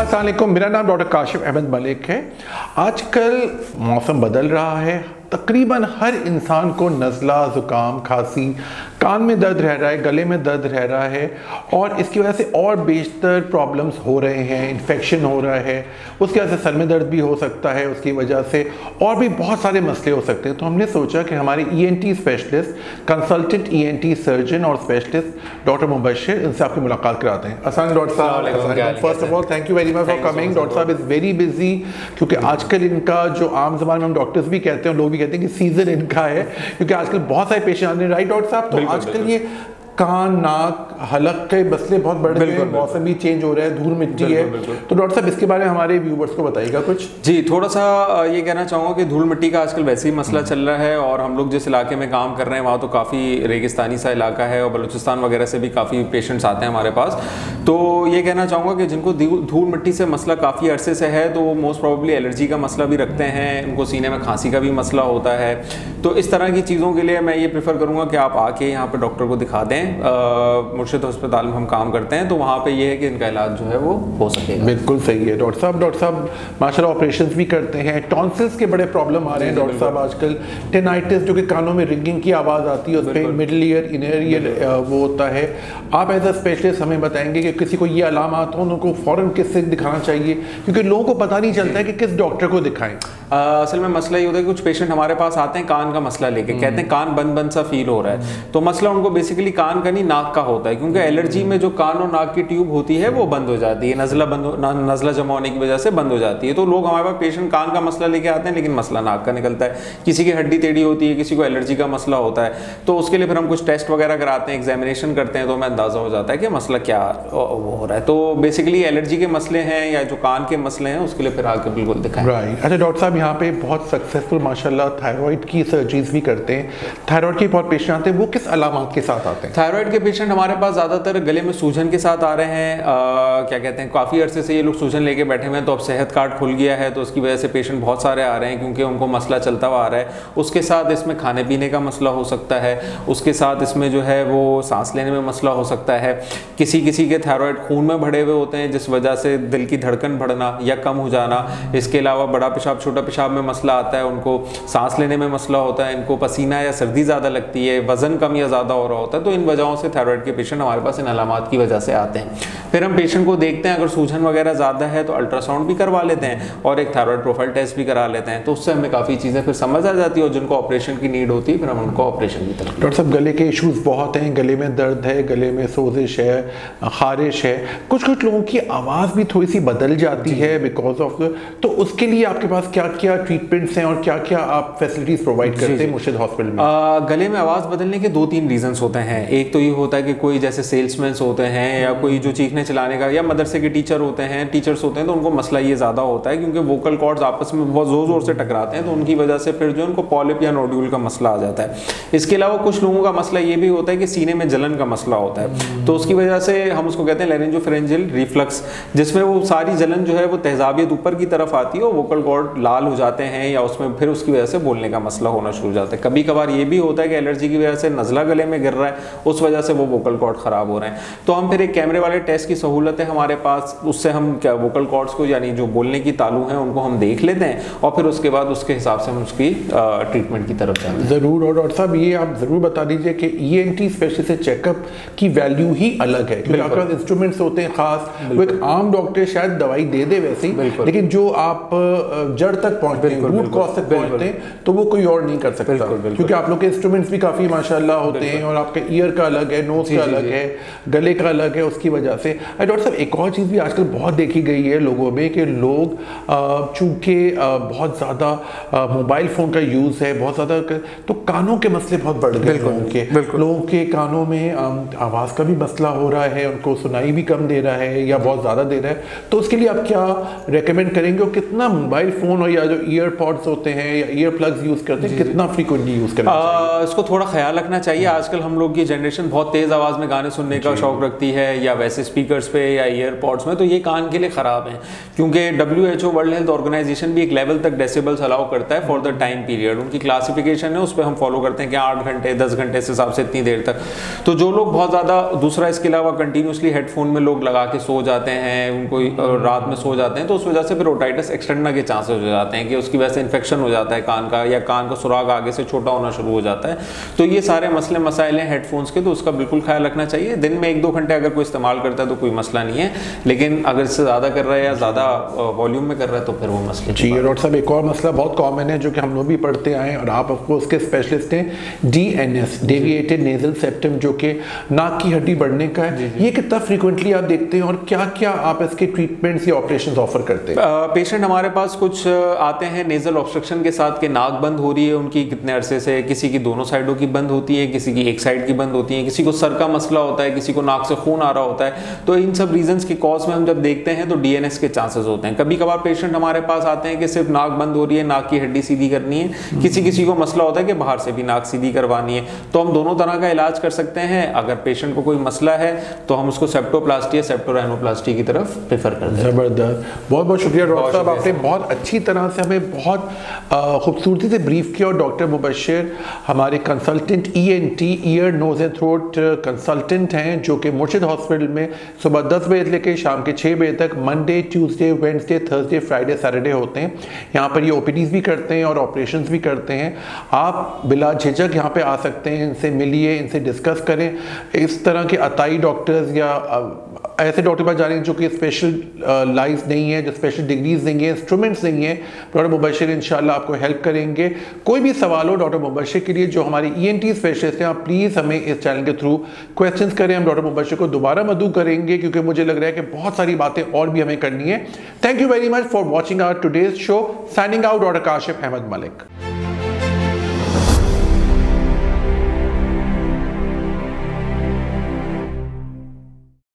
अस्सलाम वालेकुम, मेरा नाम डॉक्टर काशिफ अहमद मलिक है। आजकल मौसम बदल रहा है, तकरीबन हर इंसान को नज़ला, ज़ुकाम, खांसी, कान में दर्द रह रहा है, गले में दर्द रह रहा है और इसकी वजह से और बेशतर प्रॉब्लम्स हो रहे हैं। इन्फेक्शन हो रहा है, उसकी वजह से सर में दर्द भी हो सकता है, उसकी वजह से और भी बहुत सारे मसले हो सकते हैं। तो हमने सोचा कि हमारे ENT specialist, consultant ENT surgeon और स्पेशलिस्ट डॉक्टर मुबशिर, इनसे आपकी मुलाकात कराते हैं। अस्सलाम डॉक्टर साहब, first of all thank you very much for coming. Doctor साहब इज़ वेरी बिजी, क्योंकि आजकल इनका जो आम ज़बान में हम डॉक्टर्स भी कहते हैं, लोग भी कहते हैं कि सीजन इनका है, क्योंकि आजकल बहुत सारे पेशेंट आते हैं। राइट डॉक्टर साहब? तो आजकल ये कान, नाक, हलक के मसले बहुत बढ़ गए हैं, मौसम भी चेंज हो रहा है, धूल मिट्टी है। तो डॉक्टर साहब इसके बारे में हमारे व्यूवर्स को बताइएगा कुछ। जी, थोड़ा सा ये कहना चाहूँगा कि धूल मिट्टी का आजकल वैसे ही मसला चल रहा है और हम लोग जिस इलाके में काम कर रहे हैं वहाँ तो काफ़ी रेगिस्तानी सा इलाका है और बलूचिस्तान वगैरह से भी काफ़ी पेशेंट्स आते हैं हमारे पास। तो ये कहना चाहूँगा कि जिनको धूल मिट्टी से मसला काफ़ी अरसे से है तो वो मोस्ट प्रॉब्ली एलर्जी का मसला भी रखते हैं, उनको सीने में खांसी का भी मसला होता है। तो इस तरह की चीज़ों के लिए मैं ये प्रेफर करूँगा कि आप आके यहाँ पर डॉक्टर को दिखा दें। मुर्शिद अस्पताल में हम काम करते हैं, तो वहाँ पे ये है कि इनका इलाज जो है वो हो सकेगा। बिल्कुल सही है डॉक्टर साहब माशाल्लाह ऑपरेशंस भी करते हैं। टॉन्सिल्स के बड़े प्रॉब्लम आ रहे हैं डॉक्टर साहब आजकल। टेनाइटिस, जो कि कानों में रिंगिंग की आवाज़ आती है, उस पर मिडल ईयर, इनर ईयर वो होता है। आप एज अ स्पेशलिस्ट हमें बताएंगे कि किसी को ये अलामात हो उनको फ़ौरन किससे दिखाना चाहिए, क्योंकि लोगों को पता नहीं चलता है कि किस डॉक्टर को दिखाएं। असल में मसला ये होता है कि कुछ पेशेंट हमारे पास आते हैं कान का मसला लेके, कहते हैं कान बंद बंद सा फील हो रहा है। तो मसला उनको बेसिकली कान का नहीं, नाक का होता है, क्योंकि एलर्जी में जो कान और नाक की ट्यूब होती है वो बंद हो जाती है, नज़ला जमा होने की वजह से बंद हो जाती है। तो लोग हमारे पास पेशेंट कान का मसला लेके आते हैं, लेकिन मसला नाक का निकलता है। किसी की हड्डी टेढ़ी होती है, किसी को एलर्जी का मसला होता है, तो उसके लिए फिर हम कुछ टेस्ट वगैरह कराते हैं, एग्जामिनेशन करते हैं, तो हमें अंदाज़ा हो जाता है कि मसला क्या हो रहा है। तो बेसिकली एलर्जी के मसले हैं या जो कान के मसले हैं उसके लिए फिर आके बिल्कुल दिखाएं। राइट। अच्छा डॉक्टर साहब, यहाँ पे बहुत सक्सेसफुल माशाल्लाह थायराइड की सर्जरीज भी करते हैं। थायराइड के बहुत पेशेंट आते हैं, वो किस अलामत के साथ आते हैं? थायराइड के पेशेंट हमारे पास ज़्यादातर गले में सूजन के साथ आ रहे हैं। क्या कहते हैं, काफ़ी अरसे से ये लोग सूजन लेके बैठे हुए हैं, तो अब सेहत कार्ड खुल गया है तो उसकी वजह से पेशेंट बहुत सारे आ रहे हैं, क्योंकि उनको मसला चलता हुआ आ रहा है। उसके साथ इसमें खाने पीने का मसला हो सकता है, उसके साथ इसमें जो है वो सांस लेने में मसला हो सकता है। किसी किसी के थायराइड खून में बढ़े हुए होते हैं, जिस वजह से दिल की धड़कन बढ़ना या कम हो जाना। इसके अलावा बड़ा पेशाब, छोटा पेशाब में मसला आता है, उनको सांस लेने में मसला होता है, इनको पसीना या सर्दी ज़्यादा लगती है, वज़न कम या ज़्यादा हो रहा होता है। तो इन वजहों से थायराइड के पेशेंट हमारे पास इन अलामात की वजह से आते हैं। फिर हम पेशेंट को देखते हैं, अगर सूजन वगैरह ज़्यादा है तो अल्ट्रासाउंड भी करवा लेते हैं और एक थायराइड प्रोफाइल टेस्ट भी करा लेते हैं, तो उससे हमें काफ़ी चीज़ें फिर समझ आ जाती है। और जिनको ऑपरेशन की नीड होती है फिर हम उनको ऑपरेशन की तरफ। डॉक्टर साहब, गले के इश्यूज बहुत हैं, गले में दर्द है, गले में सोजिश है, खारिश है, कुछ लोगों की आवाज़ भी थोड़ी सी बदल जाती है बिकॉज ऑफ, तो उसके लिए आपके पास क्या क्या ट्रीटमेंट्स हैं और क्या क्या आप फैसिलिटीज़ प्रोवाइड करते हैं मुर्शिद हॉस्पिटल में? गले में आवाज़ बदलने के 2-3 रीजंस होते हैं। एक तो ये होता है कि कोई जैसे सेल्समैन होते हैं या कोई जो चीखने चलाने का, या मदरसे के टीचर्स होते हैं, तो उनको मसला ये ज़्यादा होता है क्योंकि वोकल कॉर्ड्स आपस में बहुत ज़ोर ज़ोर से टकराते हैं, तो उनकी वजह से फिर जो उनको पॉलिप या नोड्यूल का मसला आ जाता है। इसके अलावा कुछ लोगों का मसला ये भी होता है कि सीने में जलन का मसला होता है, तो उसकी वजह से हम उसको कहते हैं लैरिंजोफेरेंजियल रिफ्लक्स, जिसमें वो सारी जलन जो है वो तेजाबियत ऊपर की तरफ आती है और वोकल कॉर्ड लाल हो जाते हैं, या उसमें फिर उसकी वजह से बोलने का मसला होना शुरू हो जाता है। कभी कभार ये भी होता है कि एलर्जी की वजह से नज़ला गले में गिर रहा है, उस वजह से वो वोकल कॉर्ड ख़राब हो रहे हैं। तो हम फिर एक कैमरे वाले टेस्ट की सहूलत है हमारे पास, उससे हम क्या वोकल कॉर्ड्स को, यानी जो बोलने की तालु हैं, उनको हम देख लेते हैं और फिर उसके बाद उसके हिसाब से हम उसकी ट्रीटमेंट की तरफ जाते हैं। ज़रूर। और डॉक्टर साहब ये आप ज़रूर बता दीजिए कि ENT स्पेशलिस्ट से चेकअप की वैल्यू ही अलग है, क्योंकि आपके पास इंस्ट्रूमेंट्स होते हैं खास, वो एक आम डॉक्टर शायद दवाई दे दे वैसे ही, लेकिन जो आप जड़ तक पहुँचते हैं, रूट कॉज तक पहुँचते हैं, तो वो कोई और नहीं कर सकता, क्योंकि आप लोग के इंस्ट्रूमेंट्स भी काफ़ी माशाल्लाह होते हैं और आपके ईयर का अलग है, नोज का अलग है, गले का अलग है, उसकी वजह से। डॉक्टर साहब एक और चीज़ भी आजकल बहुत देखी गई है लोगों में कि लोग चूँकि बहुत ज़्यादा मोबाइल फ़ोन का यूज़ है बहुत ज़्यादा, तो कानों के मसले बहुत बढ़ गए लोगों के कानों में आवाज़ का भी मसला हो रहा है, उनको सुनाई भी कम दे रहा है या बहुत ज़्यादा दे रहा है। तो उसके लिए आप क्या रेकमेंड करेंगे और कितना मोबाइल फ़ोन और या जो ईयर पॉड्स होते हैं या ईयर प्लग्स यूज़ करते हैं, कितना फ्रीक्वेंटली यूज़ करना चाहिए? इसको थोड़ा ख्याल रखना चाहिए। आजकल हम लोग की जनरेशन बहुत तेज़ आवाज़ में गाने सुनने का शौक रखती है, या वैसे स्पीकर्स पे या ईयरपॉड्स में, तो ये कान के लिए ख़राब है, क्योंकि WHO वर्ल्ड हेल्थ ऑर्गेनाइजेशन भी एक लेवल तक डेसिबल्स अलाउ करता है फॉर द टाइम पीरियड। उनकी क्लासिफिकेशन है, उस पर हम फॉलो करते हैं कि 8 घंटे 10 घंटे से हिसाब से इतनी देर तक। तो जो लोग बहुत ज़्यादा, दूसरा इसके अलावा कंटिन्यूसली हेडफोन में लोग लगा के सो जाते हैं, उनको रात में सो जाते हैं, तो उस वजह से फिर ओटाइटिस एक्सटेंडना के चांसेस हो जाते हैं कि उसकी वजह से इन्फेक्शन हो जाता है कान का, या कान का सुराग आगे से छोटा होना शुरू हो जाता है। तो ये सारे मसले मसाइल हैं हेडफोन्स के, तो उसका बिल्कुल ख्याल रखना चाहिए। दिन में 1-2 घंटे अगर कोई इस्तेमाल करता है तो कोई मसला नहीं है, लेकिन अगर इससे ज़्यादा कर रहा है या ज़्यादा वॉल्यूम में कर रहा है तो फिर वो मसले। जी, डॉक्टर साहब एक और मसला बहुत कॉमन है जो कि हम लोग भी पढ़ते आए और आप आपको उसके स्पेशलिस्ट हैं, DNS डेविएटेड नेजल सेप्टम, जो कि नाक की हड्डी बढ़ने का है। ये कितना फ्रीक्वेंटली आप देखते हैं और क्या क्या आप इसके ट्रीटमेंट्स या ऑपरेशंस ऑफर करते हैं? पेशेंट हमारे पास कुछ आते हैं नेजल ऑब्स्ट्रक्शन के साथ के नाक बंद हो रही है उनकी कितने अरसे से, किसी की दोनों साइडों की बंद होती है, किसी की एक साइड की बंद होती है, किसी को सर का मसला होता है, किसी को नाक से खून आ रहा होता है। तो इन सब रीजंस की कॉज में हम जब देखते हैं तो DNS के चांसेस होते हैं। कभी कभार पेशेंट हमारे पास आते हैं कि सिर्फ नाक बंद हो रही है, नाक की हड्डी सीधी करनी है, किसी को मसला होता है कि बाहर से भी नाक सीधी करवानी है। तो हम दोनों तरह का इलाज कर सकते हैं। अगर पेशेंट को कोई मसला है तो हम उसको सेप्टोप्लास्टी या सेप्टोराइनोप्लास्टी की तरफ प्रेफर करते हैं। जबरदस्त, बहुत बहुत शुक्रिया डॉक्टर साहब, आपने बहुत अच्छी तरह से हमें बहुत खूबसूरती से ब्रीफ किया। और डॉक्टर मुबश्शिर हमारे consultant ENT ear nose and throat consultant हैं, जो कि मुर्शिद हॉस्पिटल में सुबह 10 बजे लेकर शाम के 6 बजे तक Monday, Tuesday, Wednesday, Thursday, Friday, Saturday होते हैं। यहाँ पर ये OPDs भी करते हैं और ऑपरेशंस भी करते हैं। आप बिला झिझक यहाँ पे आ सकते हैं, इनसे मिलिए, इनसे डिस्कस करें। इस तरह के अताई डॉक्टर्स या ऐसे डॉक्टर पास जा रहे हैं जो कि स्पेशल लाइज नहीं है, जो स्पेशल डिग्रीज नहीं है, इंस्ट्रूमेंट्स नहीं है, डॉक्टर मुबश्शिर इंशाल्लाह आपको हेल्प करेंगे। कोई भी सवाल हो डॉक्टर मुबश्शिर के लिए, जो हमारे ENT स्पेशलिस्ट हैं, आप प्लीज़ हमें इस चैनल के थ्रू क्वेश्चंस करें। हम डॉक्टर मुबश्शिर को दोबारा मदऊ करेंगे, क्योंकि मुझे लग रहा है कि बहुत सारी बातें और भी हमें करनी है। Thank you very much for watching our today's show. Signing out, doctor Kashif Ahmed Malik.